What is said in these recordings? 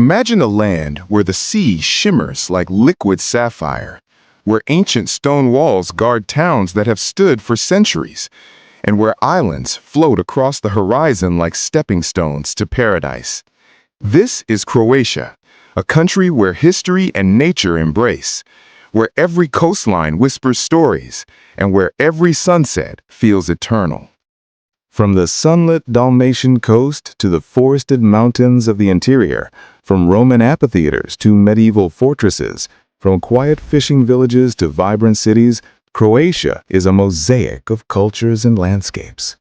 Imagine a land where the sea shimmers like liquid sapphire, where ancient stone walls guard towns that have stood for centuries, and where islands float across the horizon like stepping stones to paradise. This is Croatia, a country where history and nature embrace, where every coastline whispers stories, and where every sunset feels eternal. From the sunlit Dalmatian coast to the forested mountains of the interior, from Roman amphitheaters to medieval fortresses, from quiet fishing villages to vibrant cities, Croatia is a mosaic of cultures and landscapes.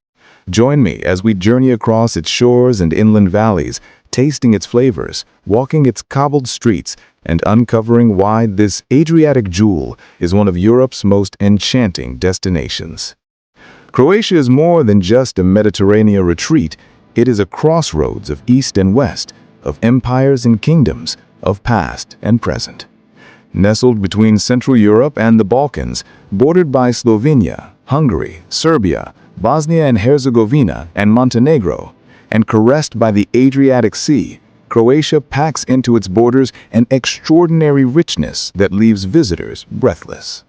Join me as we journey across its shores and inland valleys, tasting its flavors, walking its cobbled streets, and uncovering why this Adriatic jewel is one of Europe's most enchanting destinations. Croatia is more than just a Mediterranean retreat. It is a crossroads of east and west, of empires and kingdoms, of past and present. Nestled between Central Europe and the Balkans, bordered by Slovenia, Hungary, Serbia, Bosnia and Herzegovina, and Montenegro, and caressed by the Adriatic Sea, Croatia packs into its borders an extraordinary richness that leaves visitors breathless.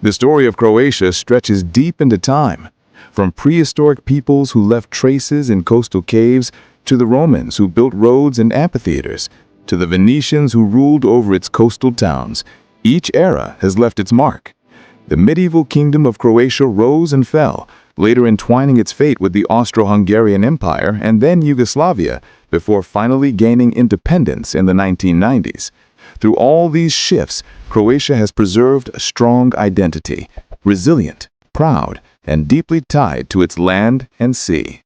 The story of Croatia stretches deep into time, from prehistoric peoples who left traces in coastal caves, to the Romans who built roads and amphitheaters, to the Venetians who ruled over its coastal towns. Each era has left its mark. The medieval kingdom of Croatia rose and fell, later entwining its fate with the Austro-Hungarian Empire and then Yugoslavia, before finally gaining independence in the 1990s. Through all these shifts, Croatia has preserved a strong identity, resilient, proud, and deeply tied to its land and sea.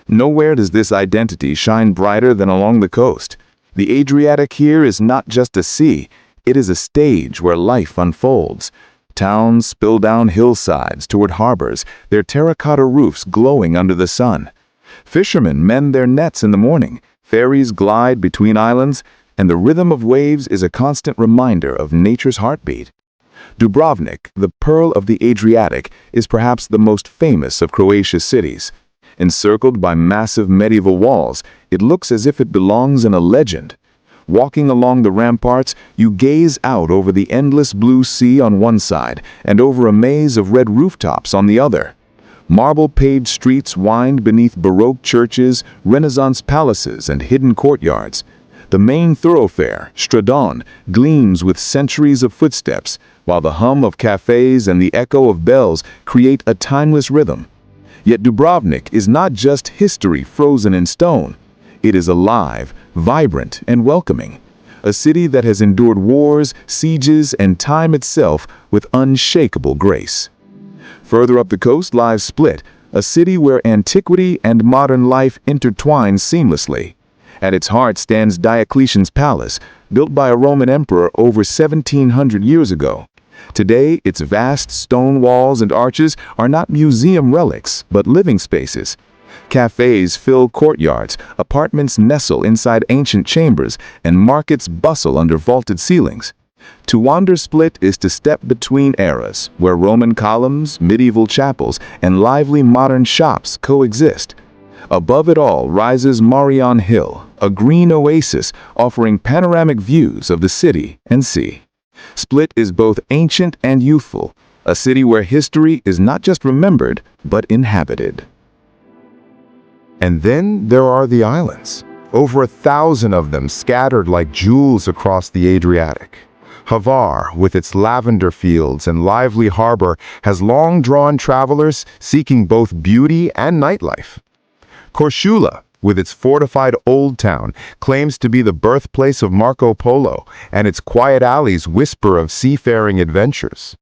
Nowhere does this identity shine brighter than along the coast. The Adriatic here is not just a sea, it is a stage where life unfolds. Towns spill down hillsides toward harbors, their terracotta roofs glowing under the sun. Fishermen mend their nets in the morning, ferries glide between islands, and the rhythm of waves is a constant reminder of nature's heartbeat. Dubrovnik, the pearl of the Adriatic, is perhaps the most famous of Croatia's cities. Encircled by massive medieval walls, it looks as if it belongs in a legend. Walking along the ramparts, you gaze out over the endless blue sea on one side and over a maze of red rooftops on the other. Marble-paved streets wind beneath Baroque churches, Renaissance palaces, and hidden courtyards. The main thoroughfare, Stradon, gleams with centuries of footsteps, while the hum of cafes and the echo of bells create a timeless rhythm. Yet Dubrovnik is not just history frozen in stone. It is alive, vibrant, and welcoming. A city that has endured wars, sieges, and time itself with unshakable grace. Further up the coast lies Split, a city where antiquity and modern life intertwine seamlessly. At its heart stands Diocletian's palace, built by a Roman emperor over 1,700 years ago. Today, its vast stone walls and arches are not museum relics, but living spaces. Cafes fill courtyards, apartments nestle inside ancient chambers, and markets bustle under vaulted ceilings. To wander Split is to step between eras, where Roman columns, medieval chapels, and lively modern shops coexist. Above it all rises Marion Hill, a green oasis offering panoramic views of the city and sea. Split is both ancient and youthful, a city where history is not just remembered, but inhabited. And then there are the islands, over 1,000 of them scattered like jewels across the Adriatic. Hvar, with its lavender fields and lively harbor, has long drawn travelers seeking both beauty and nightlife. Korčula, with its fortified old town, claims to be the birthplace of Marco Polo, and its quiet alleys whisper of seafaring adventures.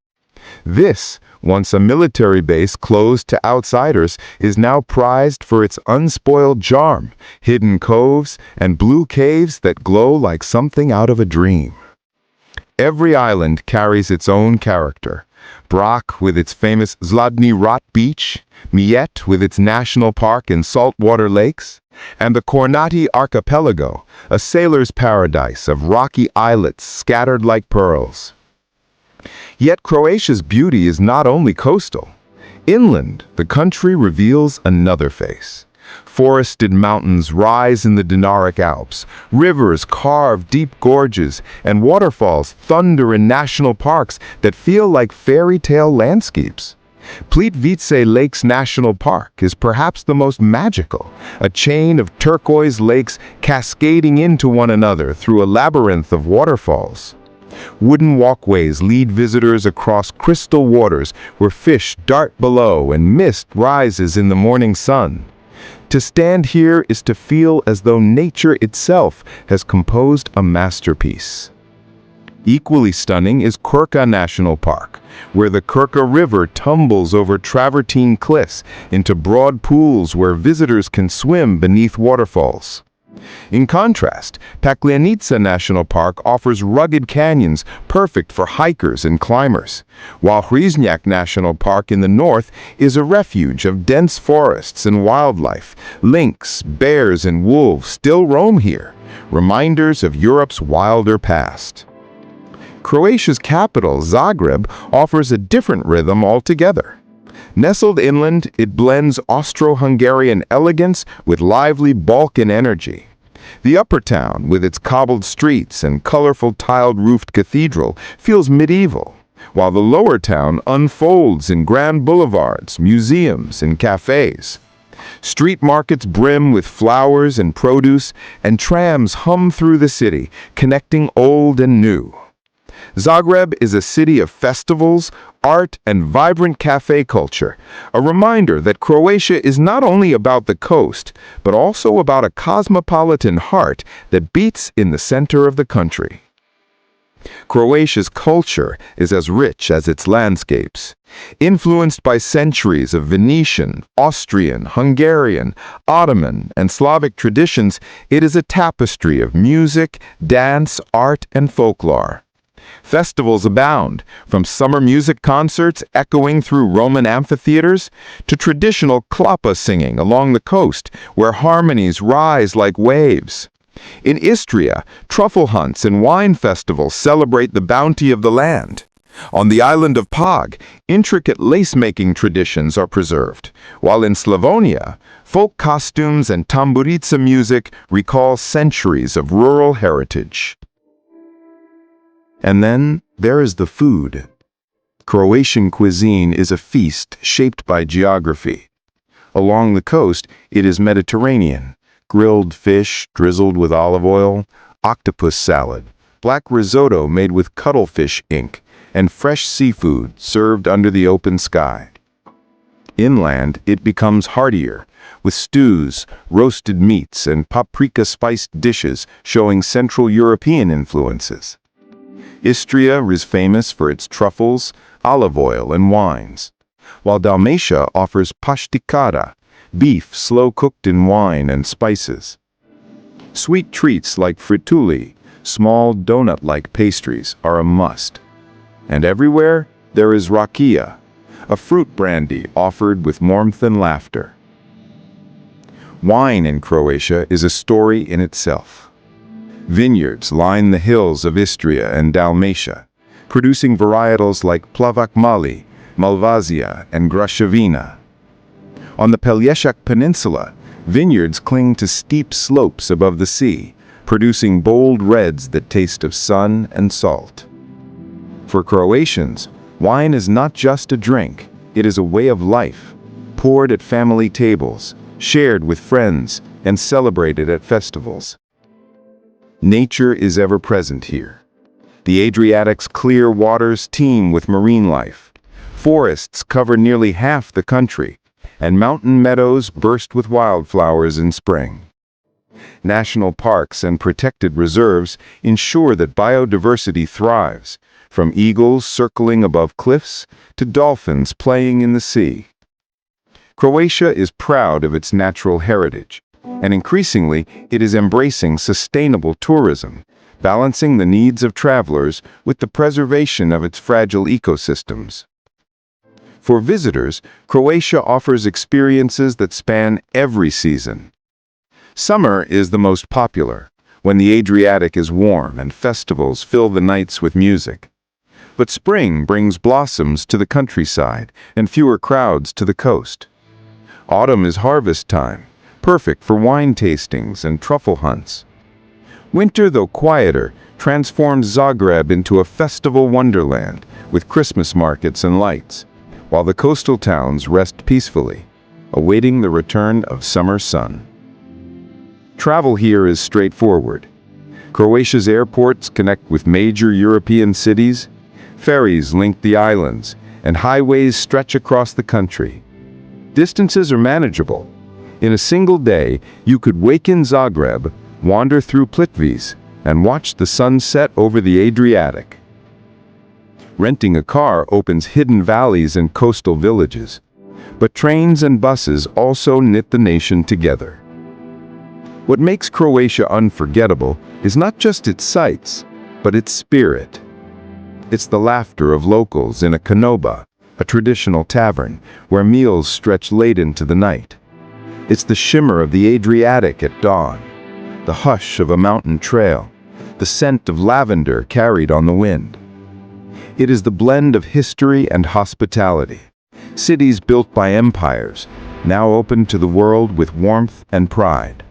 This, once a military base closed to outsiders, is now prized for its unspoiled charm, hidden coves, and blue caves that glow like something out of a dream. Every island carries its own character. Brač with its famous Zlatni Rat beach, Mljet with its national park and saltwater lakes, and the Kornati archipelago, a sailor's paradise of rocky islets scattered like pearls. Yet Croatia's beauty is not only coastal. Inland, the country reveals another face. Forested mountains rise in the Dinaric Alps, rivers carve deep gorges, and waterfalls thunder in national parks that feel like fairy tale landscapes. Plitvice Lakes National Park is perhaps the most magical, a chain of turquoise lakes cascading into one another through a labyrinth of waterfalls. Wooden walkways lead visitors across crystal waters where fish dart below and mist rises in the morning sun. To stand here is to feel as though nature itself has composed a masterpiece. Equally stunning is Krka National Park, where the Krka River tumbles over travertine cliffs into broad pools where visitors can swim beneath waterfalls. In contrast, Plitvice National Park offers rugged canyons perfect for hikers and climbers, while Hvar National Park in the north is a refuge of dense forests and wildlife. Lynx, bears, and wolves still roam here, reminders of Europe's wilder past. Croatia's capital, Zagreb, offers a different rhythm altogether. Nestled inland, it blends Austro-Hungarian elegance with lively Balkan energy. The upper town, with its cobbled streets and colorful tiled-roofed cathedral, feels medieval, while the lower town unfolds in grand boulevards, museums, and cafes. Street markets brim with flowers and produce, and trams hum through the city, connecting old and new. Zagreb is a city of festivals, art, and vibrant cafe culture, a reminder that Croatia is not only about the coast, but also about a cosmopolitan heart that beats in the center of the country. Croatia's culture is as rich as its landscapes. Influenced by centuries of Venetian, Austrian, Hungarian, Ottoman, and Slavic traditions, it is a tapestry of music, dance, art, and folklore. Festivals abound, from summer music concerts echoing through Roman amphitheaters to traditional klapa singing along the coast, where harmonies rise like waves. In Istria, truffle hunts and wine festivals celebrate the bounty of the land. On the island of Pag, intricate lace-making traditions are preserved, while in Slavonia, folk costumes and tamburica music recall centuries of rural heritage. And then there is the food. Croatian cuisine is a feast shaped by geography. Along the coast, it is Mediterranean: grilled fish drizzled with olive oil, octopus salad, black risotto made with cuttlefish ink, and fresh seafood served under the open sky. Inland, it becomes heartier, with stews, roasted meats, and paprika-spiced dishes showing Central European influences. Istria is famous for its truffles, olive oil, and wines, while Dalmatia offers paštikara, beef slow-cooked in wine and spices. Sweet treats like frituli, small donut-like pastries, are a must. And everywhere, there is rakia, a fruit brandy offered with warmth and laughter. Wine in Croatia is a story in itself. Vineyards line the hills of Istria and Dalmatia, producing varietals like Plavac Mali, Malvasia, and Grashevina. On the Pelješac Peninsula, vineyards cling to steep slopes above the sea, producing bold reds that taste of sun and salt. For Croatians, wine is not just a drink, it is a way of life, poured at family tables, shared with friends, and celebrated at festivals. Nature is ever present here. The Adriatic's clear waters teem with marine life. Forests cover nearly half the country, and mountain meadows burst with wildflowers in spring. National parks and protected reserves ensure that biodiversity thrives, from eagles circling above cliffs to dolphins playing in the sea. Croatia is proud of its natural heritage, and increasingly it is embracing sustainable tourism, balancing the needs of travelers with the preservation of its fragile ecosystems. For visitors, Croatia offers experiences that span every season. Summer is the most popular, when the Adriatic is warm and festivals fill the nights with music. But spring brings blossoms to the countryside and fewer crowds to the coast. Autumn is harvest time, perfect for wine tastings and truffle hunts. Winter, though quieter, transforms Zagreb into a festival wonderland with Christmas markets and lights, while the coastal towns rest peacefully, awaiting the return of summer sun. Travel here is straightforward. Croatia's airports connect with major European cities, ferries link the islands, and highways stretch across the country. Distances are manageable. In a single day, you could wake in Zagreb, wander through Plitvice, and watch the sun set over the Adriatic. Renting a car opens hidden valleys and coastal villages, but trains and buses also knit the nation together. What makes Croatia unforgettable is not just its sights, but its spirit. It's the laughter of locals in a konoba, a traditional tavern, where meals stretch late into the night. It's the shimmer of the Adriatic at dawn, the hush of a mountain trail, the scent of lavender carried on the wind. It is the blend of history and hospitality. Cities built by empires, now open to the world with warmth and pride.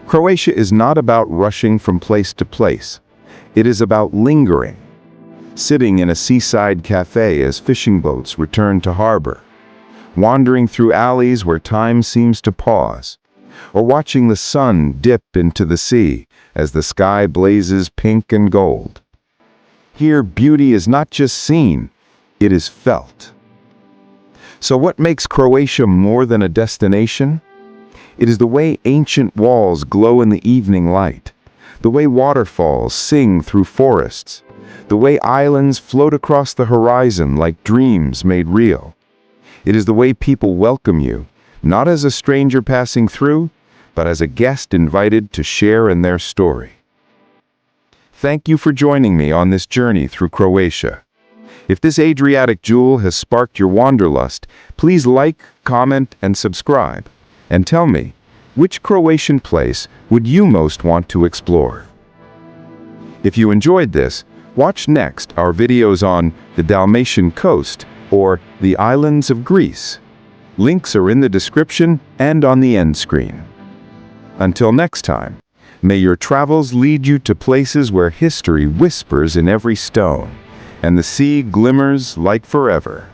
Croatia is not about rushing from place to place. It is about lingering, sitting in a seaside cafe as fishing boats return to harbor, wandering through alleys where time seems to pause, or watching the sun dip into the sea as the sky blazes pink and gold. Here, beauty is not just seen, it is felt. So what makes Croatia more than a destination? It is the way ancient walls glow in the evening light, the way waterfalls sing through forests, the way islands float across the horizon like dreams made real. It is the way people welcome you, not as a stranger passing through, but as a guest invited to share in their story. Thank you for joining me on this journey through Croatia. If this Adriatic jewel has sparked your wanderlust, please like, comment, and subscribe. And tell me, which Croatian place would you most want to explore? If you enjoyed this, watch next our videos on the Dalmatian Coast or the islands of Greece. Links are in the description and on the end screen. Until next time, may your travels lead you to places where history whispers in every stone, and the sea glimmers like forever.